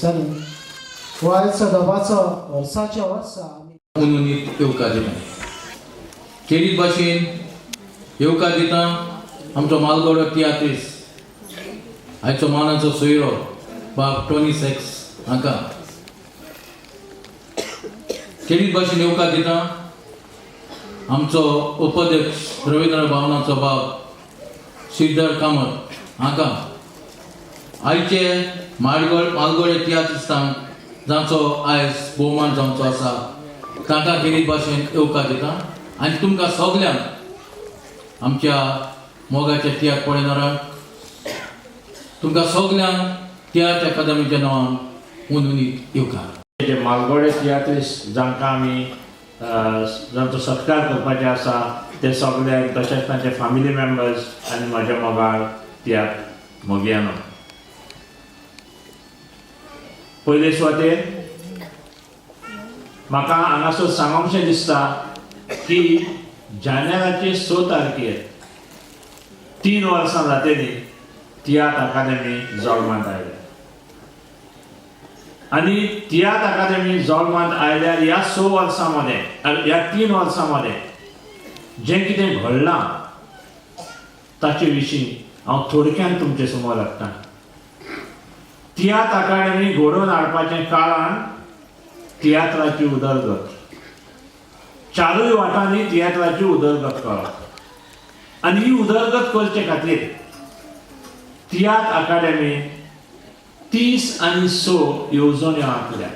दिसतानी वायद सदोबाचो वर्साच्या वर्सा उन्नीत येवकार दिता खेरीत भाशेन येवकार दिता आमचो मालगोडो तियात्रीस आयचो मानाचो सोयरो बाब टोनी सेक्स हांकां खेरीत भाशेन येवकार दिता आमचो उपाध्यक्ष रवींद्र भवनाचो बाब श्रीधर कामत हांकां आयचे मालगोडे तियात्रिस्तांक जांचो आयज भोवमान जावचो आसा तांकां खेरीत भाशेन येवकार दिता आनी तुमकां सगल्यांक आमच्या मोगाच्या तियात्र पळयणाऱ्यांक तुमकां सगल्यांक तियात्र अकादमीच्या नांवान उन्नीत येवकार. जे मालगोडे तियात्रिस्ट जांकां आमी जांचो सत्कार करपाचे आसा ते सगळे तशेंच तांचे फॅमिली मेंबर्स आनी म्हज्या मोगाळ तियात्र मोगियानो. पयले सुवातेर म्हाका हांगासर सांगोंकशें दिसता की जानेवारीचे 6 तारखेर 3 वर्सां जातली तियात्र अकादमी जल्मांत आयल्या आनी तियात्र अकादमी जल्मांत आयल्यार ह्या 6 वर्सां मध्ये ह्या 3 वर्सां मध्ये जें कितें घडलां ताचे विशीं हांव थोडक्यान तुमचे समोर हाडटां. तियात्र अकादमी घडोवन हाडपाचें कारण तियात्राची उदरगत, चारूय वाटांनी तियात्राची उदरगत करप आनी ही उदरगत करचे खातीर तियात्र अकादमी 30 आनी 6 येवजण्यो आंखल्या.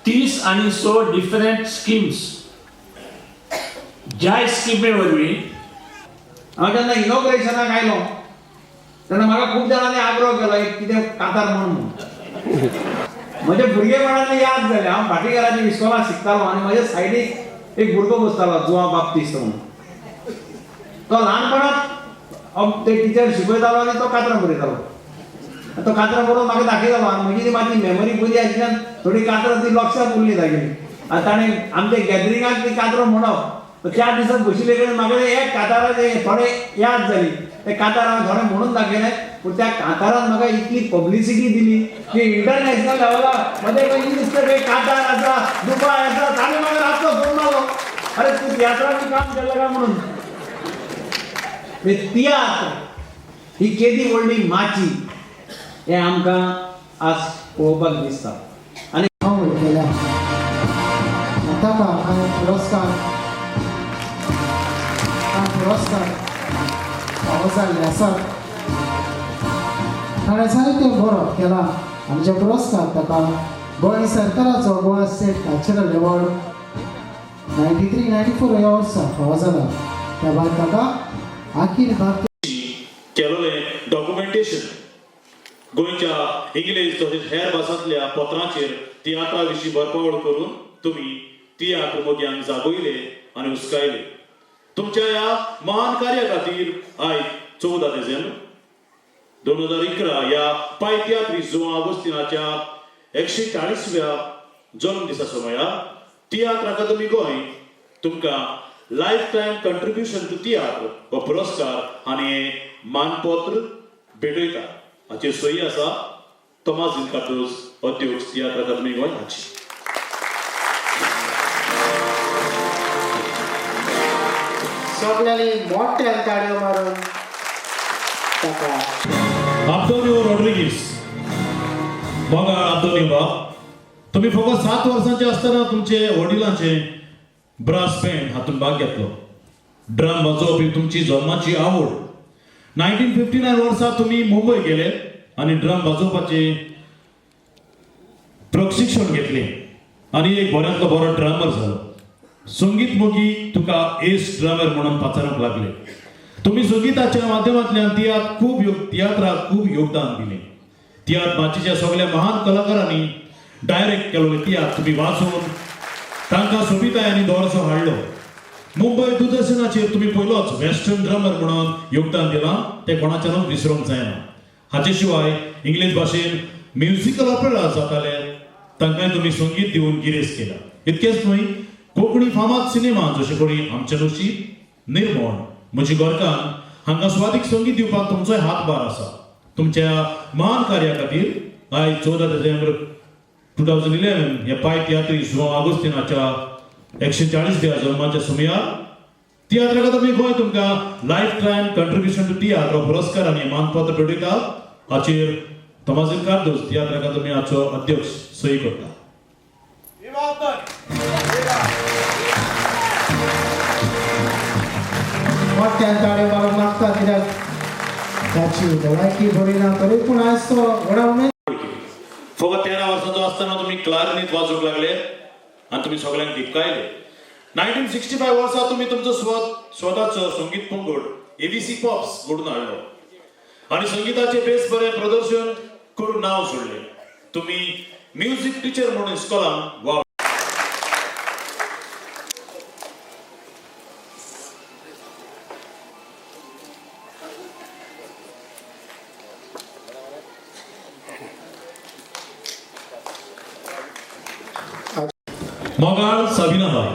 30 आनी 6 डिफरंट स्किम्स. ज्या स्किमी वरवीं हांव जेन्ना इनॉग्रेशनाक आयलो तेन्ना म्हाका खूब जाणांनी आग्रह केलो एक कितें कातार म्हणून. म्हजे भुरगेपणांतले याद जाले. हांव भाटीकाराच्या इस्कॉलांत शिकतालो आनी म्हज्या सायडीक एक भुरगो बसतालो जुआ बाप्तिस्त म्हणून. तो ल्हानपणांत ते टिचर शिकयतालो आनी तो कातरां बरयतालो. तो कातरां बरोवन म्हाका दाखयतालो आनी म्हजी ती मातशी मेमरी बरी आशिल्ल्यान थोडी कातरां ती लक्षांत उरली तागेली. आनी ताणें आमच्या गॅदरिंगाक ती कातरां म्हणप. त्या दिसाक बशिल्ले कडेन म्हाका एक काताराचें थोडें याद जाली. ते कातार हांवें थोडें म्हणून दाखयलें पूण त्या कातारान म्हाका इतली पब्लिसिटी दिली की इंटरनॅशनल लेवलार म्हजे पयलीं दिसता की कातार आसा दुबय आसा ताणें म्हाका रातचो फोन मारलो अरे तूं तियात्रांनी काम केलें काय म्हणून. तियात्र ही केदी व्हडली माची हें आमकां आज पळोवपाक दिसता. आनी हांव वयतलें ताका हांवें पुरस्कार फावो जाल्ले आसात. ताणें जायते बरो केला आनी जे पुरस्कार ताका गोंय सरकाराचो गोवा स्टेट कल्चरल एवॉर्ड 93-94 ह्या वर्सा फावो जाला. त्या भायर ताका अखिल भारतीय केलोलें डॉक्युमेंटेशन गोंयच्या इंग्लीश तशेंच हेर भासांतल्या पत्रांचेर तियात्रा विशीं बरपावळ करून तुमी तियात्र मोग्यांक जागोयले आनी उस्कायले. तुमच्या ह्या महान कार्या खातीर आयज 14 डिसेंबर 2011 ह्या पायतियात्री जुआ आगोस्तिनाच्या 140व्या जन्मदिसा समयार तियात्र अकादमी गोंय तुमकां lifetime contribution to Tiatr हो पुरस्कार आनी मानपत्र भेटयता. हाचेर सही आसा तोमास दिनकार्दोस अध्यक्ष तियात्र अकादमी गोंय हाची. सगळ्यांनी मोठ्या ताळयो मारून ताका आंतोनियो रॉड्रिगीस मोगाळ आंतोनियो बाब, तुम्ही फकत 7 वर्सांचे आसतना तुमचे वडिलांचे ब्रास बँड हातूंत भाग घेतलो. ड्रम वाजोवप ही तुमची जल्माची आवड. 1959 वर्सा तुम्ही मुंबय गेले आनी ड्रम वाजोवपाचे प्रशिक्षण घेतले आनी एक बऱ्यांतलो बरो ड्रमर जालो. संगीत मोगी तुका एस ड्रमर म्हणून पाचारूंक लागले. तुम्ही संगीताच्या माध्यमांतल्यान तियात्राक खूब योगदान दिलें. तियात्र माचयेच्या सगळ्या महान कलाकारांनी डायरेक्ट केलोले तियात्र तुम्ही वाचून तांकां सोबिताय आनी दोरसो हाडलो. मुंबय दूरदर्शनाचेर तुम्ही पयलोच वेस्टर्न ड्रमर म्हणून योगदान दिलां तें कोणाच्यानूच विसरूंक जायना. हाचे शिवाय इंग्लीश भाशेन म्युजिकल ऑपेरा जाताले तांकांय तुम्ही संगीत दिवन गिरेस्त केला. इतकेंच न्हय कोंकणी फामाद सिनेमा जशे करून आमचे नशीब, निर्मोण, म्हजी गोरकां हांगा स्वादीक संगीत दिवपाक तुमचोय हातभार आसा. तुमच्या महान कार्या खातीर आज 14 डिसेंबर 2011 ह्या पाय तियात्री जुआंव आगोस्तीनाच्या 140 जन्माच्या सुमार तियात्र अकादमी गोंय तुमकां lifetime contribution to Tiatr हो पुरस्कार आनी मानपत्र भेटयता. हाचेर तोमाजील कार्दोस तियात्र अकादमी हाचो अध्यक्ष सही करता. मोठ्यान ताळयो मारूंक लागता कित्याक ताची भलायकी बरी ना तरी पूण आयज तो व्हडा उमेद फकत 13 वर्सांचो आसतना तुमी क्लारिनेट वाजोवंक लागले आनी तुमी सगळ्यांक टिपकायले. 1965 वर्सा तुमी तुमचो स्वताचो संगीत पंगड एबीसी पॉप्स घडून हाडलो आनी संगीताचे बेस बरें प्रदर्शन करून नांव सोडलें. तुमी म्युझिक टीचर म्हणून इस्कॉलांत वाव मोगाळ साबिनाबाई,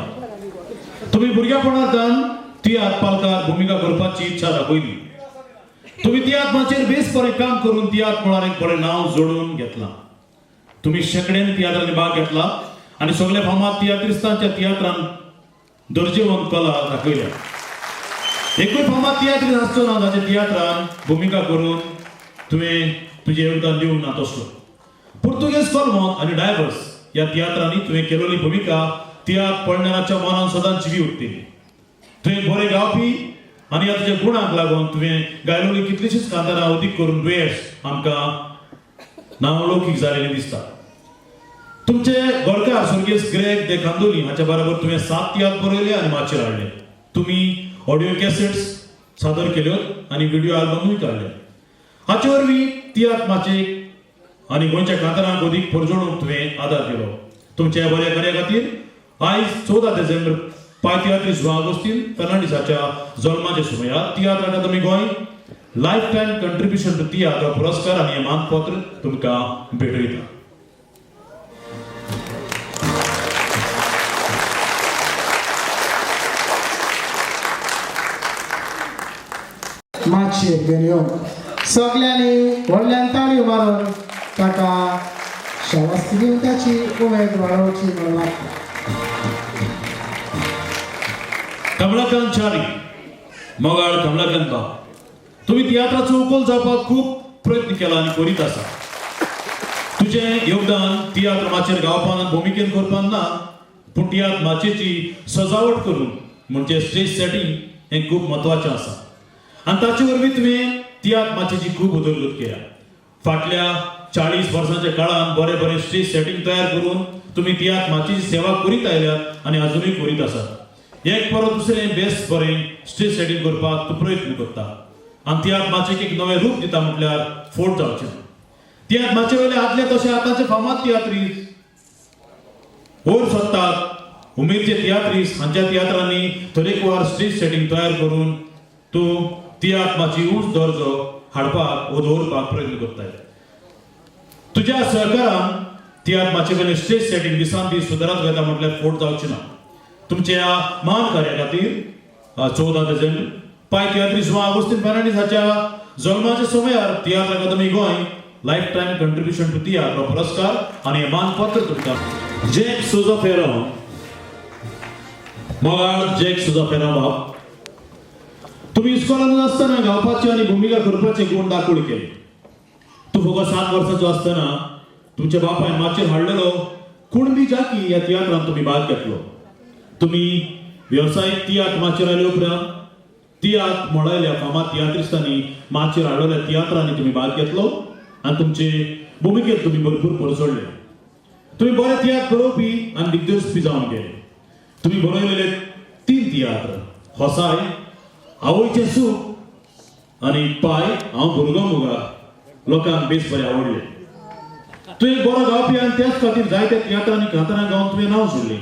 तुम्ही भुरग्यापणांतल्यान तियात्र पालकार भुमिका करपाची इच्छा दाखयली. तुम्ही तियात्राचेर बेस बरें काम करून तियात्र मळार एक बरें नांव जोडून घेतलां. तुम्ही शेकड्यांनी तियात्रांनी भाग घेतला आनी सगळे फामाद तियात्रिस्तांच्या तियात्रान दर्जेवंत कला दाखयल्या. एकूय फामाद तियात्रीस आसचो ना जाच्या तियात्रान भुमिका करून तुवें तुजें योगदान दिवंक ना तसलो. पुर्तुगेज कलमत आनी डायवर्स ह्या तियात्रांनी तुवें केलेली भुमिका तियात्र पळणाऱ्याच्या मनान सदांच जिवी उरतली. तुवें बरें गावपी आनी ह्या तुज्या गुणांक लागून तुवें गायलोली कितलीशींच कांतारां अदीक करून दुयेंस आमकां नामलौकीक जालेली दिसता. तुमचे गोडकार स्वर्गीय ग्रेग दे कांदोली हाच्या बरोबर तुवें 7 तियात्र बरयले आनी माचयेर हाडले. तुमी ऑडिओ कॅसेट्स सादर केल्यो आनी व्हिडिओ आल्बमूय काडले. हाचे वरवीं तियात्र माचयेक आनी गोंयच्या कांतारांक अदीक परजोडूंक तुवें आदार दिलो. तुमच्या बऱ्या कार्या खातीर आयज 14 डिसेंबर पाय तियात्री जुआंव आगोस्तीन फर्नांडीसाच्या जल्माच्या सुमार Tiatr Akademi Goem lifetime contribution to Tiatr पुरस्कार आनी हें मानपत्र तुमकां भेटयता. मातशी एक घेवन येवन सगल्यांनी व्हडल्यान ताळयो मारून ताका शाबासकी दिवन ताची उमेद वाडोवची म्हणून लागता. कमलाकांत च्यारी, मोगाळ कमलाकांत बाब, तुम्ही तियात्राचो उखल जावपाक खूब प्रयत्न केला आनी करीत आसा. तुजें योगदान तियात्र माचयेर गावपान आनी भुमिकेन करपान ना, पूण तियात्र माचयेची सजावट करून म्हणजे स्टेज सेटिंग हें खूब म्हत्वाचें आसा आनी ताचे वरवीं तुवें तियात्र माचयेची खूब उदरगत केल्या. फाटल्या 40 वर्सांच्या काळान बरें बरें स्टेज सेटिंग तयार करून तुमी तियात्र माचयेची सेवा करीत आयल्यात आनी अजुनूय करीत आसात. एक परत दुसरें बेस्ट बरें स्टेज सेटिंग करपाक तूं प्रयत्न करता आनी तियात्र माचयेक एक नवें रूप दिता म्हटल्यार फोट जावचें. तियात्र माचये वयले आदले तशें आतांचे फामाद तियात्रीस वयर सरतात. उमेदचे तियात्रीस हांच्या तियात्रांनी तरेकवार स्टेज सेटिंग तयार करून तूं तियात्र माची उंच दर्जो हाडपाक वा दवरपाक प्रयत्न करताय. तुज्या सहकारान तियात्र माचये वयले स्टेज सेटिंग दिसान दीस सुदारत वयता म्हटल्यार फोट जावचें ना. तुमच्या महान कार्या खातीर 14 डिसेंबर पाय तियात्री जुआंव आगोस्तीन फर्नांडीस हाच्या जल्माच्या सुमार Tiatr Akademi Goem lifetime contribution to Tiatr हो पुरस्कार आनी हें मानपत्र तुमकां जॅक सुजा फेराव, मोगाळ जॅक सुजा फेराव बाब, तुम्ही इस्कॉलांत आसतना गावपाचे आनी भुमिका करपाचे गुण दाखोवड केले. तूं फकत 7 वर्सांचो आसतना तुमच्या बापायन माचयेर हाडलेलो कुणबी जाकी ह्या तियात्रांत तुमी भाग घेतलो. तुमी वेवसायीक तियात्र माचयेर आयले उपरांत तियात्र मळयल्या फामाद तियात्रिस्तांनी माचयेर हाडलेल्या तियात्रांनी तुमी भाग घेतलो आनी तुमचे भुमिकेत तुमी भरपूर परसोडले. तुमी बरे तियात्र बरोवपी आनी दिग्दर्शपी जावन गेले. तुमी बरयलेले 3 तियात्र होसाय, आवयचें सूख आनी पाय हांव भुरगो मुगा लोकांक बेस बरें आवडले. तूं एक बरो गावपी आनी त्याच खातीर जायत्या तियात्रांनी कांतारां गावन तुवें नांव सोडलें.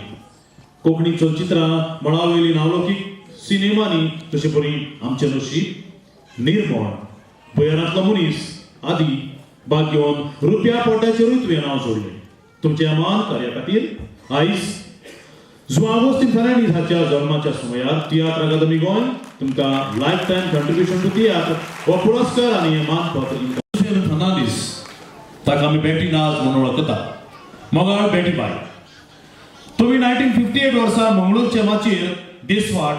कोंकणी चलचित्रां मळा वयली नावलौकीक सिनेमांनी तशें बरी आमचें नशीब, निर्मळ, गोंयांतलो मनीस आदी भाग घेवन रुप्या पोट्याचेरूय तुवें नांव सोडलें. तुमच्या मान कार्या खातीर आयज जुआंव आगोस्तीन फर्नांडीस हाच्या जल्माच्या सुमार तियात्र अकादमी गोंय तुमकां lifetime contribution to Tiatr हो पुरस्कार आनी हें मानपत्र फर्नांडीस ताका आमी बेटी नाच म्हणून वळखता. मोगाळ बेटी बाय. तुम्ही 1958 वर्सा मंगळूरच्या माचयेर देसवाट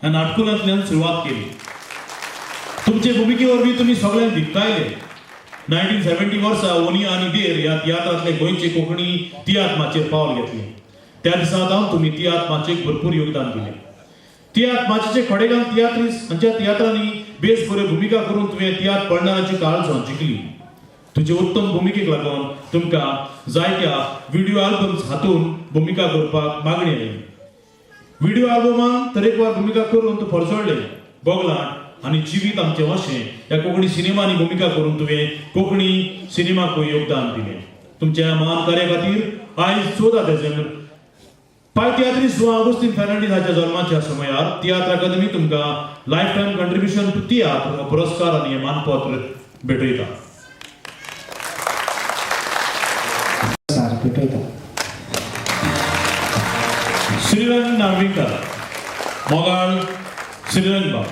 ह्या नाटकुलांतल्यान सुरवात केली. तुमचे भुमिके वरवीं तुम्ही सगळ्यांक दिपकायले. 1970 वर्सा ओनिया आनी देर ह्या तियात्रांतले गोंयचे कोंकणी तियात्र माचयेर पावल घेतले. त्या दिसांत तुमी तियात्र माचयेक भरपूर योगदान दिलें. तियात्र माचयेचे खोडेगांव तियात्रीस हांच्या तियात्रांनी बेस बऱ्यो भुमिका करून तुवें तियात्र पळणाऱ्याची काळजां जिखली. तुजे उत्तम भुमिकेक लागून तुमकां जायत्या व्हिडिओ आल्बम्स हातून भुमिका करपाक मागणी आयली. व्हिडिओ आल्बमान तरेकवार भुमिका करून तूं परजोडले. बोगलाट आनी जिवीत आमचे वशें ह्या कोंकणी सिनेमांनी भुमिका करून तुवें कोंकणी सिनेमाकूय योगदान दिलें. तुमच्या महान कार्या खातीर आयज 14 डिसेंबर पाय तियात्रीस वा ऑगस्टीन फर्नांडीस हाच्या जल्माच्या समयार तियात्र अकादमी तुमकां lifetime contribution to Tiatr हो पुरस्कार आनी हें मानपत्र भेटयता. श्रीरंग नार्वेकर, मोगाळ श्रीरंग बाब.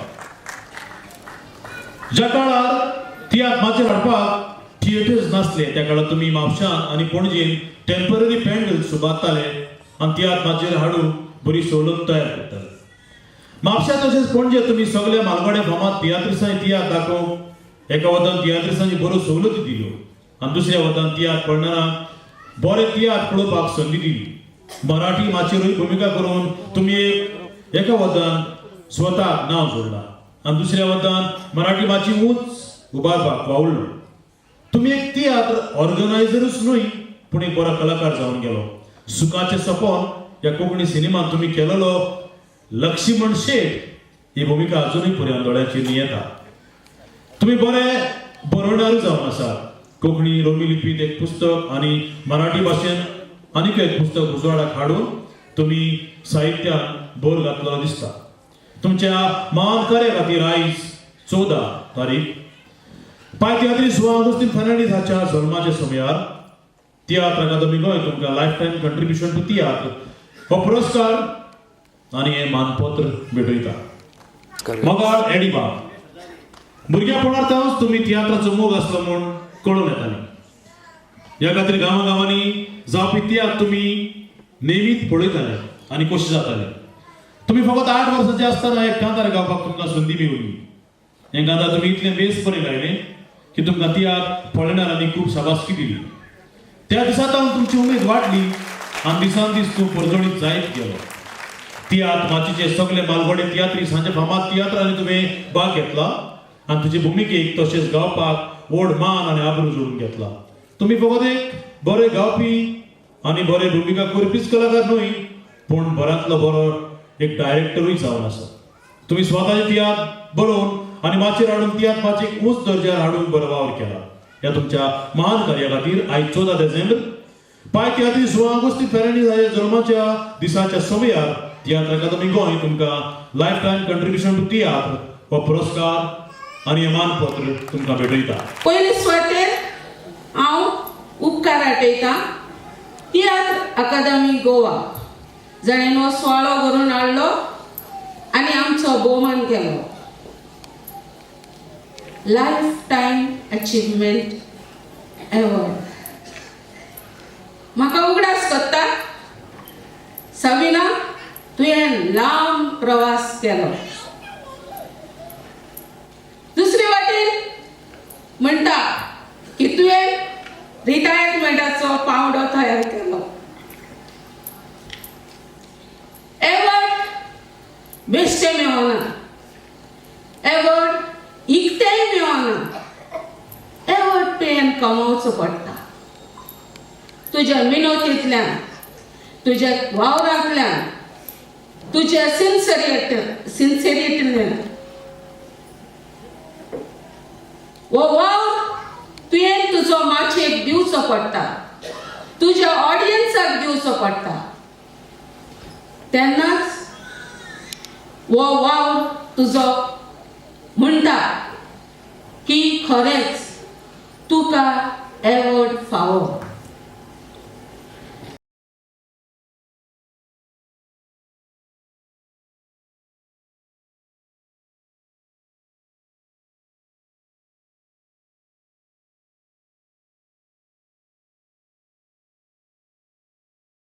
ज्या काळार तियात्र माचयेर हाडपाक थिएटर्स नासले त्या काळार तुम्ही म्हापशां आनी पणजेन टेम्पररी पेंडल्स उबारताले आनी तियात्र माचयेर हाडून बरी सवलत तयार करताले. म्हापशां तशेंच पणजे तुम्ही सगळ्या म्हालगड्या फामाद तियात्रिसांनी तियात्र दाखोवंक एका वतान तियात्रिसांनी बऱ्यो सवलती दिल्यो आनी दुसऱ्या वतान तियात्र पळणाऱ्यांक बरे तियात्र पळोवपाक संदी दिली. मराठी माचयेरूय भुमिका करून तुम्ही एका वतान स्वताक नांव जोडलां आनी दुसऱ्या वतान मराठी माची उंच उबारपाक वावुरलो. तुम्ही एक तियात्र ऑर्गनायझरूच न्हय पूण एक बरो कलाकार जावन गेलो. सुखाचें सपन ह्या कोंकणी सिनेमांत तुम्ही केलेलो लक्ष्मण शेट ही भुमिका अजूनय पर्यंत दोळ्यांचेर येता. तुम्ही बरे बरोवणारूय जावन आसात. कोंकणी रोमी लिपीत एक पुस्तक आनी मराठी भाशेन आनीक एक पुस्तक उजवाडाक हाडून तुम्ही साहित्यान भर घातलो दिसता. तुमच्या महान कार्या खातीर आयज 14 तारीख पाय तियात्रीस वा ऑगस्टीन फर्नांडीस हाच्या जल्माच्या समयार तियात्र अकादमी गोंय तुमकां lifetime contribution to Tiatr हो पुरस्कार आनी हें मानपत्र भेटयता. मोगाळ एडी बाब. भुरग्यापणांतच तुम्ही तियात्राचो मोग आसलो म्हूण कळून येताली. ह्या खातीर गांवांनी जावपी तियात्र तुम्ही नेमीत पळयताले आनी कशें जाताले. तुम्ही फकत 8 वर्सांचे आसतना एक कांतार गावपाक तुमकां संदी मेळ्ळी. हें कांतार तुम्ही इतलें बेस बरें गायलें की तुमकां तियात्र पळयणाऱ्यांनी खूब शाबासकी दिली. त्या दिसांत तुमची उमेद वाडली आनी दिसान दीस तूं परजोडीत जायत गेलो. तियात्र माचयेचे सगळे मालगडे तियात्रीस हांचे फामाद तियात्रांनी तुवें भाग घेतला आनी तुजे भुमिकेक तशेंच गावपाक व्हड मान आनी आबरू जोडून घेतला. तुम्ही फकत एक बरे गावपी आनी बरे भुमिका करपीच कलाकार न्हय पूण बऱ्यांतलो बरो एक डायरेक्टरूय जावन आसा. तुम्ही स्वताचे तियात्र बरोवन आनी माचयेर हाडून तियात्र माचयेक उंच दर्ज्यार हाडून बरो वावर केला. ह्या तुमच्या महान कार्या खातीर आयज 14 डिसेंबर पाय तियात्रीस वा ऑगस्टीन फर्नांडीस हाच्या जल्माच्या दिसाच्या समयार तियात्र अकादमी गोंय तुमकां lifetime contribution to Tiatr हो पुरस्कार आनी हें मानपत्र तुमकां भेटयता. पयले सुवातेर हांव उपकार आटयतां तियात्र अकादमी गोवा जाणें हो सुवाळो घडोवन हाडलो आनी आमचो भोवमान केलो. लायफ टायम अचिव्हमेंट एवॉर्ड म्हाका उगडास करता. सविना तुवें लांब प्रवास केलो. दुसरे वाटेन म्हणटा की तुवें रिटायरमेंटाचो पावंडो तयार केलो. एवॉर्ड बेश्टे मेळना. एवॉर्ड इकतेय मेळना. एवॉर्ड तुवें कमोवचो पडटा. तुज्या मिनोतींतल्यान, तुज्या वावरांतल्यान, तुज्या सिन्सिरिटींतल्यान वो वावर तुवें तुजो माचयेक दिवचो पडटा. तुज्या ऑडियन्साक दिवचो पडटा. तेन्नाच वो वावर तुजो म्हणटा की खरेंच तुका एवॉर्ड फावो.